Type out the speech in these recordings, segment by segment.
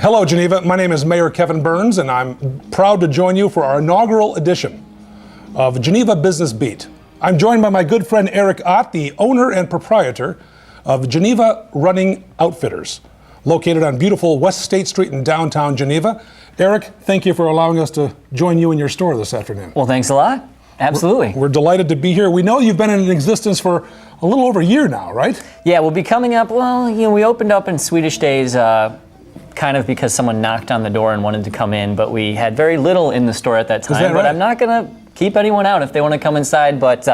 Hello, Geneva. My name is Mayor Kevin Burns, and I'm proud to join you for our inaugural edition of Geneva Business Beat. I'm joined by my good friend Eric Ott, the owner and proprietor of Geneva Running Outfitters, located on beautiful West State Street in downtown Geneva. Eric, thank you for allowing us to join you in your store this afternoon. Well, thanks a lot. Absolutely. We're delighted to be here. We know you've been in existence for a little over a year now, right? Yeah, we'll be coming up, we opened up in Swedish days kind of because someone knocked on the door and wanted to come in, but we had very little in the store at that time. Is that right? But I'm not going to keep anyone out if they want to come inside, but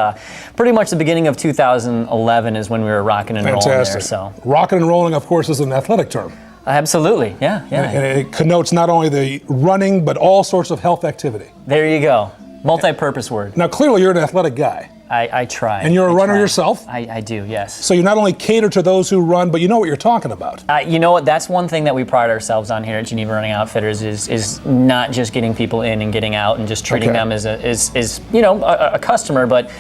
pretty much the beginning of 2011 is when we were rocking and rolling there. So. Rocking and rolling, of course, is an athletic term. Absolutely, yeah. And it connotes not only the running, but all sorts of health activity. There you go. Multi-purpose word. Now, clearly you're an athletic guy. I try. And you're a runner yourself? I do, yes. So you not only cater to those who run, but you know what you're talking about. You know what, that's one thing that we pride ourselves on here at Geneva Running Outfitters is not just getting people in and getting out and just treating them as a customer, but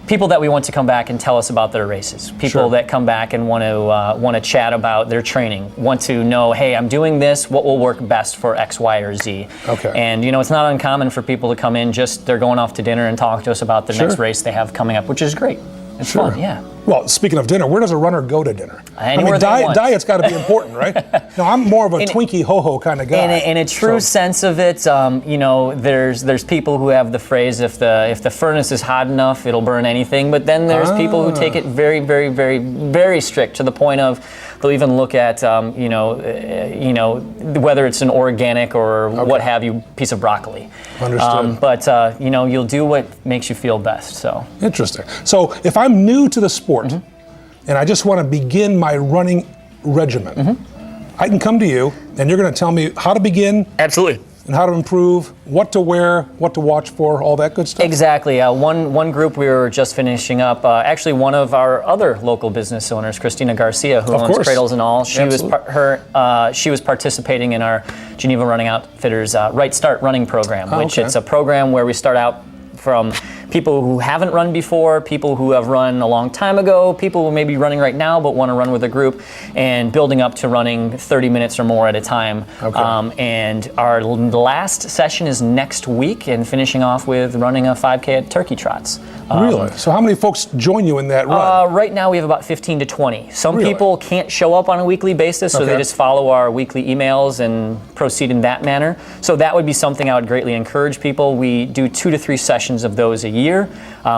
people that we want to come back and tell us about their races. People that come back and want to chat about their training, want to know, hey, I'm doing this, what will work best for X, Y, or Z. Okay. And it's not uncommon for people to come in, they're going off to dinner and talk to us about the next race they have coming up, which is great. It's fun, yeah. Well, speaking of dinner, where does a runner go to dinner? Anywhere diet's got to be important, right? No, I'm more of a Twinkie ho-ho kind of guy. In a true sense of it, there's people who have the phrase, if the furnace is hot enough, it'll burn anything. But then there's people who take it very, very, very, very strict to the point of they'll even look at whether it's an organic or what have you piece of broccoli. Understood. But you'll do what makes you feel best. So interesting. So if I'm new to the sport and I just want to begin my running regimen, I can come to you and you're going to tell me how to begin. Absolutely. And how to improve, what to wear, what to watch for, all that good stuff? Exactly. One group we were just finishing up, actually one of our other local business owners, Christina Garcia, who owns Cradles and All, she was participating in our Geneva Running Outfitters Right Start running program, which it's a program where we start out from people who haven't run before, people who have run a long time ago, people who may be running right now but want to run with a group, and building up to running 30 minutes or more at a time. And our last session is next week, and finishing off with running a 5K at Turkey Trots. Really? So how many folks join you in that run? Right now we have about 15 to 20. Some people can't show up on a weekly basis, so they just follow our weekly emails and proceed in that manner. So that would be something I would greatly encourage people. We do 2 to 3 sessions of those a year.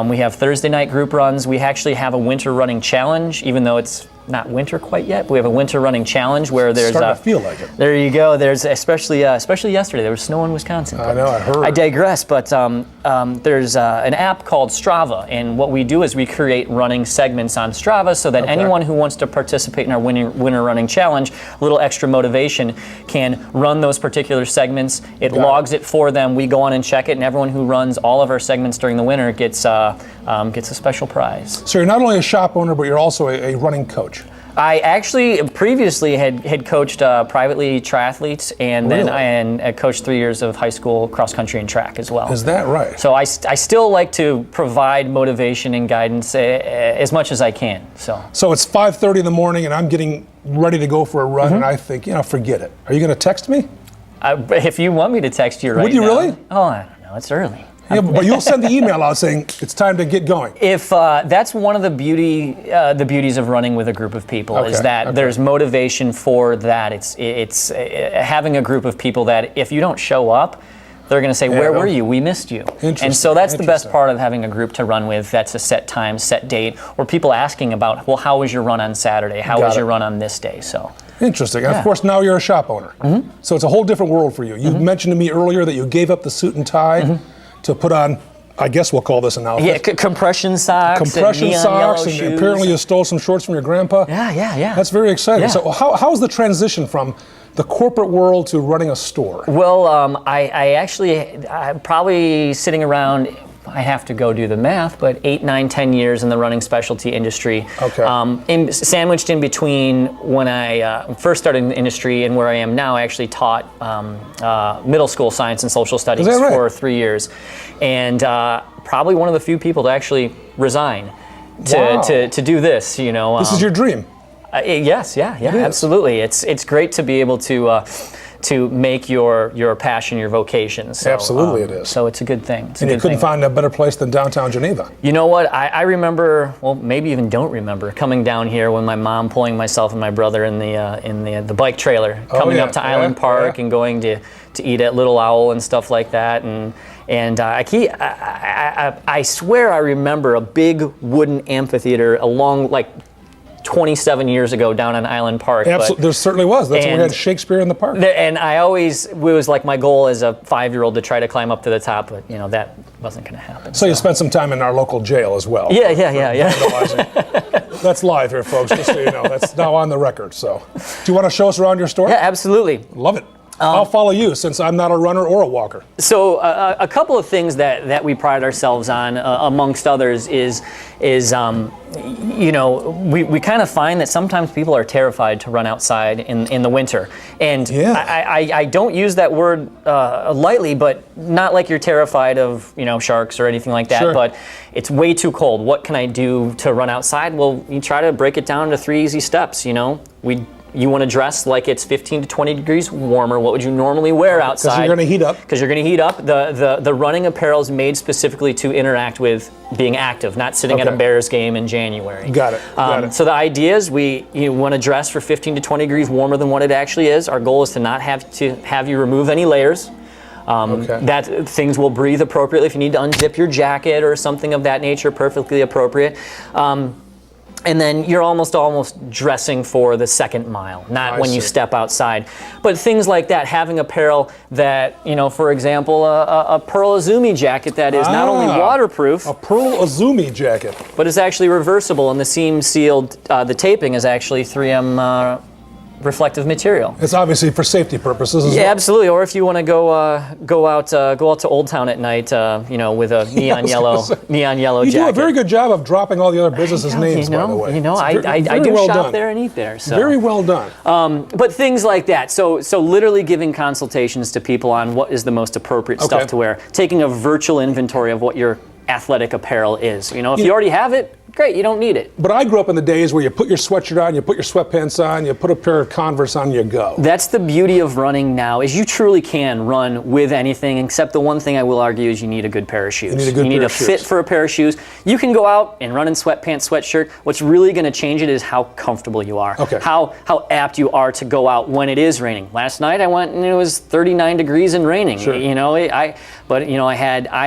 We have Thursday night group runs. We actually have a winter running challenge, even though it's not winter quite yet, but we have a winter running challenge where there's starting to feel like it. There you go. There's especially yesterday there was snow in Wisconsin. I know, I heard. I digress, but there's an app called Strava, and what we do is we create running segments on Strava so that anyone who wants to participate in our winter running challenge, a little extra motivation, can run those particular segments. It logs it for them. We go on and check it, and everyone who runs all of our segments during the winter gets a special prize. So you're not only a shop owner, but you're also a running coach. I actually previously had coached privately triathletes, and then I coached 3 years of high school cross country and track as well. Is that right? So I still like to provide motivation and guidance as much as I can. So it's 5:30 in the morning, and I'm getting ready to go for a run, and I think, forget it. Are you going to text me? If you want me to text you right now. Would you really? Oh, I don't know. It's early. Yeah, but you'll send the email out saying it's time to get going. If that's one of the beauties of running with a group of people is that there's motivation for that. It's having a group of people that if you don't show up, they're going to say, where were you? We missed you. And so that's the best part of having a group to run with. That's a set time, set date, or people asking about, well, how was your run on Saturday? How was your run on this day? So. Interesting. And of course, now you're a shop owner. So it's a whole different world for you. You mentioned to me earlier that you gave up the suit and tie to put on, I guess we'll call this an outfit. Yeah, compression socks. Compression socks, and shoes. Apparently you stole some shorts from your grandpa. Yeah. That's very exciting. Yeah. So how's the transition from the corporate world to running a store? Well, I'm probably sitting around, I have to go do the math, but 8, 9, 10 years in the running specialty industry. Sandwiched in between when I first started in the industry and where I am now, I actually taught middle school science and social studies for 3 years. And probably one of the few people to actually resign to do this. This is your dream. Yes, yeah, absolutely. It's great to be able to make your passion your vocation. So, absolutely, it is. So it's a good thing. And you couldn't find a better place than downtown Geneva. You know what? I remember, well, maybe even don't remember, coming down here when my mom pulling myself and my brother in the bike trailer, coming up to Island Park and going to eat at Little Owl and stuff like that. And I swear I remember a big wooden amphitheater along, like, 27 years ago down on Island Park. Absolutely, there certainly was. That's when we had Shakespeare in the park. And it was like my goal as a 5-year-old to try to climb up to the top, but that wasn't going to happen. So you spent some time in our local jail as well. Yeah. That's live here, folks, just so you know. That's now on the record. So, do you want to show us around your store? Yeah, absolutely. Love it. I'll follow you since I'm not a runner or a walker. So a couple of things that we pride ourselves on, amongst others, is we kind of find that sometimes people are terrified to run outside in the winter. And I don't use that word lightly, but not like you're terrified of sharks or anything like that. Sure. But it's way too cold. What can I do to run outside? Well, you try to break it down to 3 easy steps. You want to dress like it's 15 to 20 degrees warmer. What would you normally wear outside? Because you're going to heat up. Because you're going to heat up. The running apparel is made specifically to interact with being active, not sitting at a Bears game in January. Got it. So the idea is you want to dress for 15 to 20 degrees warmer than what it actually is. Our goal is to not have you remove any layers. That things will breathe appropriately. If you need to unzip your jacket or something of that nature, perfectly appropriate. And then you're almost dressing for the second mile, not when you step outside. But things like that, having apparel that, for example, a Pearl Izumi jacket that is not only waterproof. A Pearl Izumi jacket. But it's actually reversible, and the seam sealed, the taping is actually 3M reflective material. It's obviously for safety purposes as well. Absolutely. Or if you want to go out to Old Town at night, with a neon yellow jacket. You do a very good job of dropping all the other businesses' names, by the way. I do shop there and eat there. So. Very well done. But things like that. So literally giving consultations to people on what is the most appropriate stuff to wear. Taking a virtual inventory of what your athletic apparel is. If you already have it, great, you don't need it. But I grew up in the days where you put your sweatshirt on, you put your sweatpants on, you put a pair of Converse on, you go. That's the beauty of running now, is you truly can run with anything, except the one thing I will argue is you need a good pair of shoes. You need a fit for a pair of shoes. You can go out and run in sweatpants, sweatshirt. What's really going to change it is how comfortable you are. Okay. How apt you are to go out when it is raining. Last night I went and it was 39 degrees and raining. Sure. I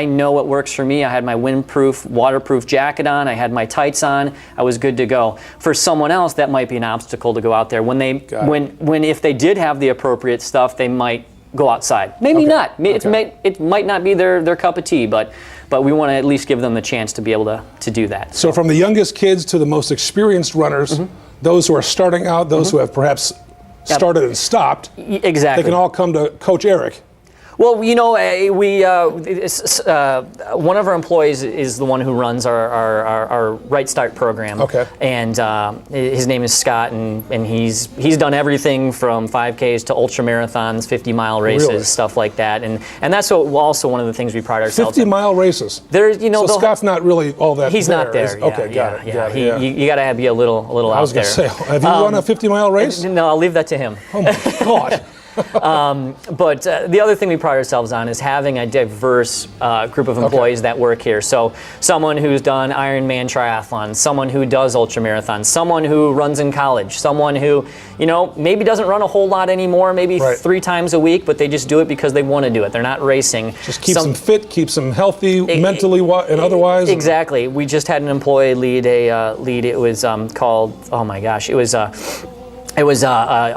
know what works for me. I had my windproof, waterproof jacket on. I had my tights on. I was good to go. For someone else, that might be an obstacle to go out there. If they did have the appropriate stuff, they might go outside. Maybe not. It might not be their cup of tea, but we want to at least give them the chance to be able to do that. So from the youngest kids to the most experienced runners, those who are starting out, those who have perhaps started and stopped, exactly. They can all come to Coach Eric. Well, one of our employees is the one who runs our Right Start program. Okay. And his name is Scott, and he's done everything from 5Ks to ultra marathons, 50-mile races, stuff like that. And that's also one of the things we pride ourselves 50-mile races. So Scott's not really all that. He's not there. Okay, got it. You got to be a little out there. I was going to say, have you run a 50-mile race? No, I'll leave that to him. Oh my God. But the other thing we pride ourselves on is having a diverse group of employees that work here. So someone who's done Ironman triathlon, someone who does ultramarathons, someone who runs in college, someone who, maybe doesn't run a whole lot anymore, maybe 3 times a week, but they just do it because they want to do it. They're not racing. Just keeps them fit, keeps them healthy, mentally and otherwise. Exactly. We just had an employee lead. It was called, oh my gosh, it was a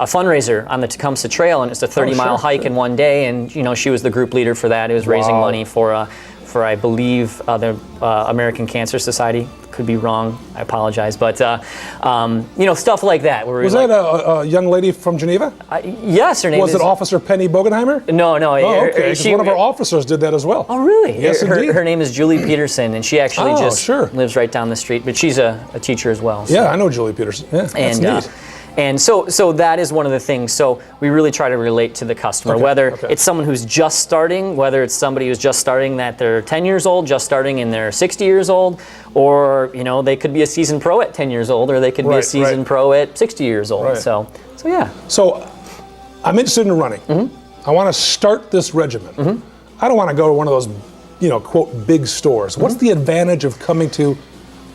fundraiser on the Tecumseh Trail, and it's a 30-mile hike in one day, and she was the group leader for that. It was raising money for I believe the American Cancer Society. Could be wrong. I apologize, but stuff like that. Was that a young lady from Geneva? Yes, her name was it Officer Penny Bogenheimer? No. Oh, okay. One of our officers did that as well. Oh, really? Yes, indeed. Her name is Julie Peterson, and she actually lives right down the street. But she's a teacher as well. So. Yeah, I know Julie Peterson. Yeah, that's neat. And so that is one of the things. So we really try to relate to the customer, whether it's someone who's just starting, whether it's somebody who's just starting that they're 10 years old, just starting and they're 60 years old, or they could be a seasoned pro at 10 years old, or they could be a seasoned pro at 60 years old. So yeah. So I'm interested in running. I want to start this regimen. I don't want to go to one of those, quote, big stores. What's the advantage of coming to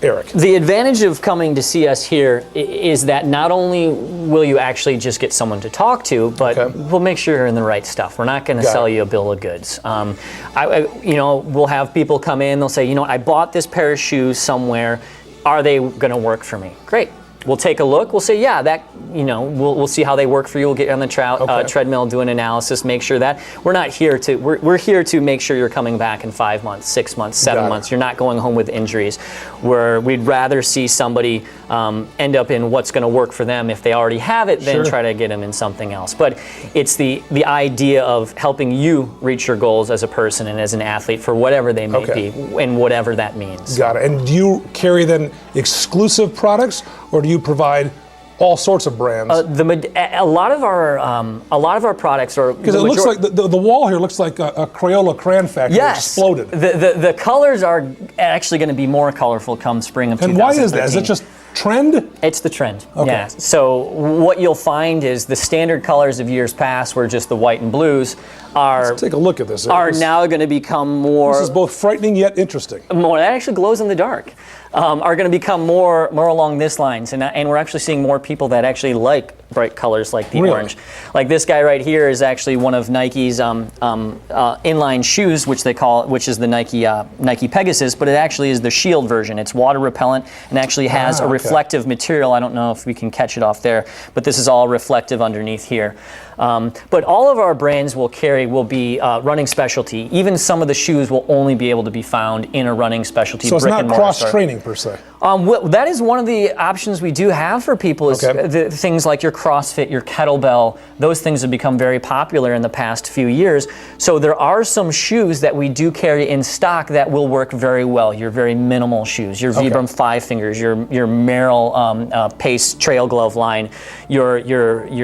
Eric? The advantage of coming to see us here is that not only will you actually just get someone to talk to, but we'll make sure you're in the right stuff. We're not going to sell you a bill of goods. We'll have people come in, they'll say, I bought this pair of shoes somewhere. Are they going to work for me? Great. We'll take a look. We'll say, yeah, that, we'll see how they work for you. We'll get you on the treadmill, do an analysis, make sure that we're not here to, we're here to make sure you're coming back in 5 months, 6 months, 7 months. You're not going home with injuries, where we'd rather see somebody end up in what's going to work for them if they already have it than try to get them in something else. But it's the idea of helping you reach your goals as a person and as an athlete for whatever they may be and whatever that means. Got it. And do you carry then exclusive products, or do you provide all sorts of brands? A lot of our products are, because it looks like the wall here looks like a Crayola crayon factory exploded. The colors are actually going to be more colorful come spring of 2013. And why is that? Is it just trend? It's the trend. Yeah. So what you'll find is the standard colors of years past, were just the white and blues, Let's take a look at this. Are now going to become more. This is both frightening yet interesting. More. That actually glows in the dark. Are going to become more along this lines, and we're actually seeing more people that actually like bright colors like the orange. Like this guy right here is actually one of Nike's inline shoes, which is the Nike Pegasus, but it actually is the Shield version. It's water repellent and actually has a reflective material. I don't know if we can catch it off there, but this is all reflective underneath here. But all of our brands will be running specialty. Even some of the shoes will only be able to be found in a running specialty. So it's not cross-training per se? That is one of the options we do have for people, is the things like your CrossFit, your kettlebell. Those things have become very popular in the past few years. So there are some shoes that we do carry in stock that will work very well. Your very minimal shoes, your Vibram 5 Fingers, your Merrell Pace Trail Glove line, your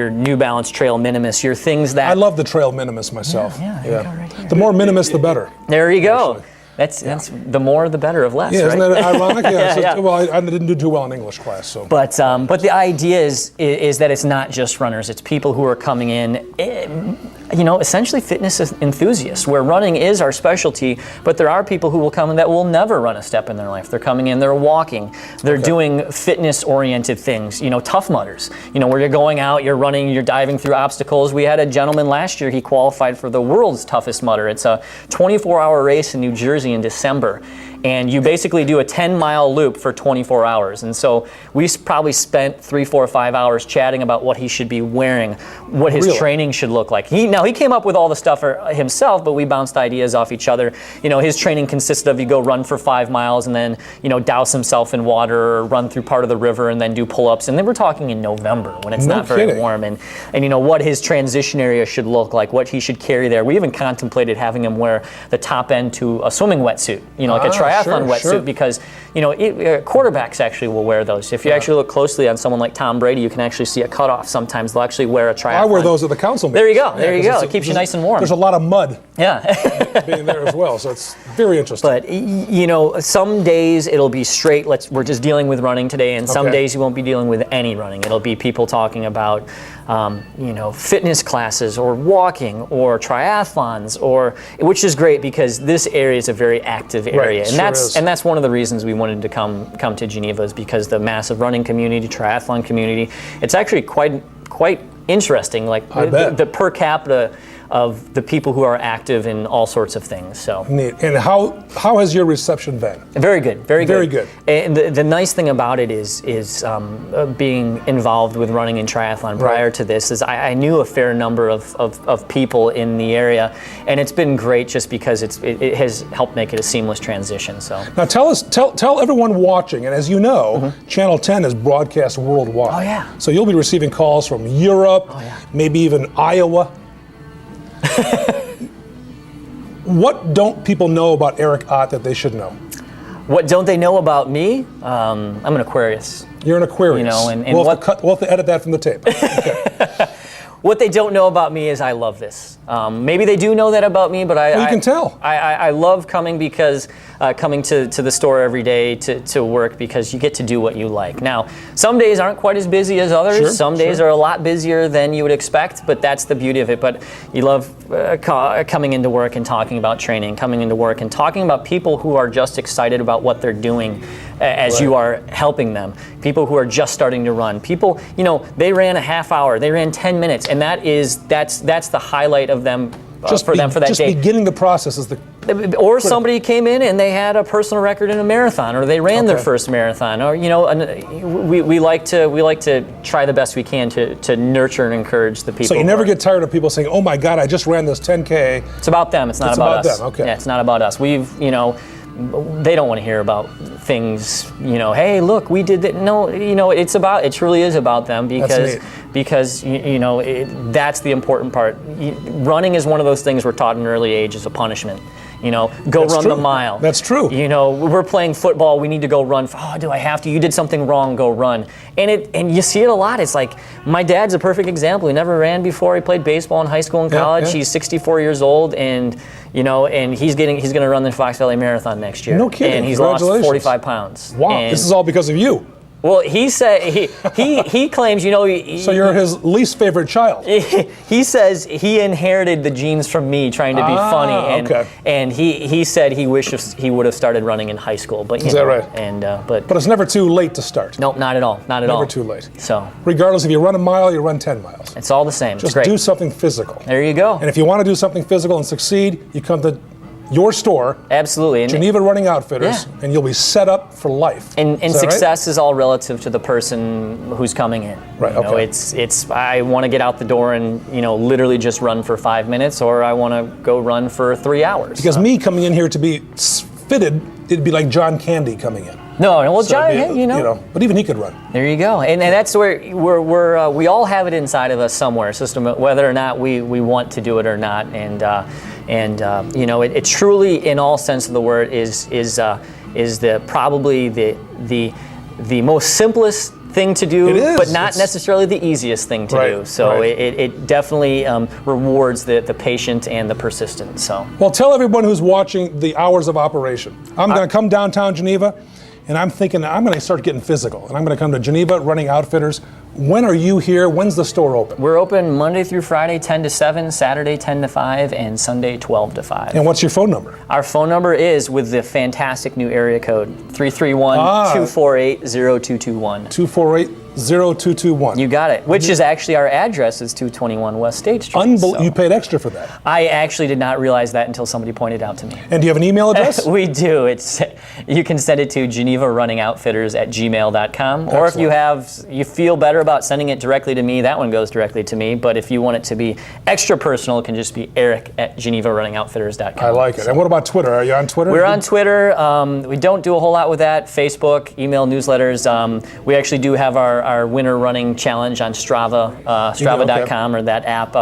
New Balance Trail Minimus, your things that... I love the Trail Minimus myself. Yeah, there you go, right here. The more minimus, the better. There you go. Actually. That's the more the better of less, right? Isn't that ironic? Well, I didn't do too well in English class, so. But the idea is that it's not just runners; it's people who are coming in, essentially fitness enthusiasts, where running is our specialty. But there are people who will come in that will never run a step in their life. They're coming in, they're walking, they're doing fitness-oriented things. Tough mudders. Where you're going out, you're running, you're diving through obstacles. We had a gentleman last year; he qualified for the world's toughest mudder. It's a 24-hour race in New Jersey in December, and you basically do a 10-mile loop for 24 hours. And so we probably spent 3, 4, 5 hours chatting about what he should be wearing, what his training should look like. He came up with all the stuff for himself, but we bounced ideas off each other. His training consisted of, you go run for 5 miles and then douse himself in water, or run through part of the river and then do pull-ups. And then we're talking in November when it's not very warm, and what his transition area should look like, what he should carry there. We even contemplated having him wear the top end to a swimming wetsuit, like a triathlon wetsuit, because quarterbacks actually will wear those. If you actually look closely on someone like Tom Brady, you can actually see a cutoff. Sometimes they'll actually wear a triathlon. I wear those at the council meetings. There you go. There you go. It keeps you nice and warm. There's a lot of mud. Yeah. being there as well, so it's very interesting. But some days it'll be straight. We're just dealing with running today, and some days you won't be dealing with any running. It'll be people talking about fitness classes or walking or triathlons, which is great because this area is a very active area, and that's one of the reasons we wanted to come to Geneva, is because the massive running community, triathlon community, it's actually quite interesting. Like the per capita of the people who are active in all sorts of things. So neat. And how has your reception been? Very good, very good. Very good. And the nice thing about it is being involved with running and triathlon prior to this is I knew a fair number of people in the area, and it's been great just because it has helped make it a seamless transition. So now tell everyone watching, and as you know, Channel 10 is broadcast worldwide. Oh yeah. So you'll be receiving calls from Europe, maybe even Iowa. What don't people know about Eric Ott that they should know? What don't they know about me? I'm an Aquarius. You're an Aquarius. You know, and we'll have to edit that from the tape. Okay. What they don't know about me is I love this. Maybe they do know that about me, but you can tell. I love coming because coming to the store every day to work, because you get to do what you like. Now, some days aren't quite as busy as others. Sure, some days are a lot busier than you would expect, but that's the beauty of it. But you love coming into work and talking about training, coming into work and talking about people who are just excited about what they're doing as you are helping them. People who are just starting to run. People, you know, they ran a half hour, they ran 10 minutes, and that's the highlight of them for that day. Just beginning the process is the. Or somebody came in and they had a personal record in a marathon, or they ran their first marathon, or you know, we like to try the best we can to nurture and encourage the people. So you never get tired of people saying, "Oh my God, I just ran this 10K." It's about them. It's not about us. Them. Okay. Yeah, it's not about us. They don't want to hear about things, you know, hey, look, we did that. No, you know, it truly is about them, because that's the important part. Running is one of those things we're taught in an early age as a punishment. You know, go run the mile. That's true. You know, we're playing football, we need to go run. Oh, do I have to? You did something wrong, go run. And you see it a lot. It's like, my dad's a perfect example. He never ran before. He played baseball in high school and college. Yeah. He's 64 years old, and you know, and he's going to run the Fox Valley Marathon next year. No kidding. And he's lost 45 pounds. Wow. And this is all because of you. Well, he said he claims, you know. So you're his least favorite child. He says he inherited the genes from me, trying to be funny, and he said he wishes he would have started running in high school. But is that right? And but it's never too late to start. Nope, not at all. Not at all. Never too late. So regardless if you run a mile, you run 10 miles. It's all the same. Just it's great. do something physical. There you go. And if you want to do something physical and succeed, you come to your store, absolutely, Geneva Running Outfitters, and you'll be set up for life. And success is all relative to the person who's coming in. Right. You know, it's I want to get out the door and, you know, literally just run for 5 minutes, or I want to go run for 3 hours. Because me coming in here to be fitted, it'd be like John Candy coming in. No, well, so John, you know, but even he could run. There you go, and that's where we all have it inside of us somewhere, system, whether or not we want to do it or not, and you know, it truly, in all sense of the word, is probably the most simplest thing to do, but not necessarily the easiest thing to do. So it definitely rewards the patient and the persistent. So, well, tell everyone who's watching the hours of operation. I'm going to come downtown Geneva, and I'm thinking I'm going to start getting physical, and I'm going to come to Geneva Running Outfitters. When are you here? When's the store open? We're open Monday through Friday, 10 to 7, Saturday, 10 to 5, and Sunday, 12 to 5. And what's your phone number? Our phone number is, with the fantastic new area code, 331-248-0221. 248-0221. You got it. Which is actually, our address is 221 West State Street. So. You paid extra for that. I actually did not realize that until somebody pointed out to me. And do you have an email address? We do. You can send it to GenevaRunningOutfitters@gmail.com. Or if you feel better about sending it directly to me, that one goes directly to me. But if you want it to be extra personal, it can just be Eric@GenevaRunningOutfitters.com. I like it. And what about Twitter? Are you on Twitter? We're on Twitter. We don't do a whole lot with that. Facebook, email, newsletters. We actually do have our winter running challenge on Strava, Strava.com, or that app.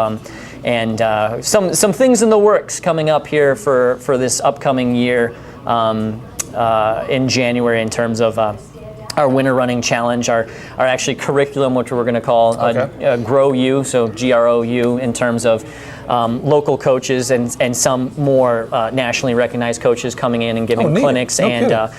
And some things in the works coming up here for this upcoming year in January, in terms of our winter running challenge, our actually curriculum, which we're going to call Grow You, so GROU, in terms of local coaches and some more nationally recognized coaches coming in and giving clinics and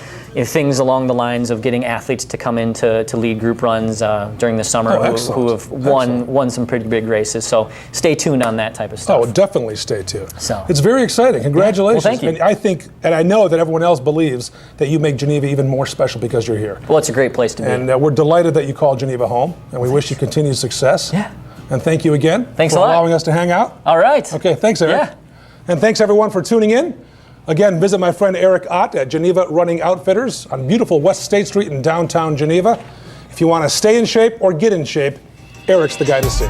things along the lines of getting athletes to come in to lead group runs during the summer who have won some pretty big races. So stay tuned on that type of stuff. Oh, definitely stay tuned. So it's very exciting. Congratulations. Well, thank you. And I think, and I know that everyone else believes, that you make Geneva even more special because you're here. Well, it's a great place to be. And we're delighted that you call Geneva home, and we wish you continued success. Yeah. And thank you again for allowing us to hang out. All right. Okay, thanks, Eric. Yeah. And thanks, everyone, for tuning in. Again, visit my friend Eric Ott at Geneva Running Outfitters on beautiful West State Street in downtown Geneva. If you want to stay in shape or get in shape, Eric's the guy to see.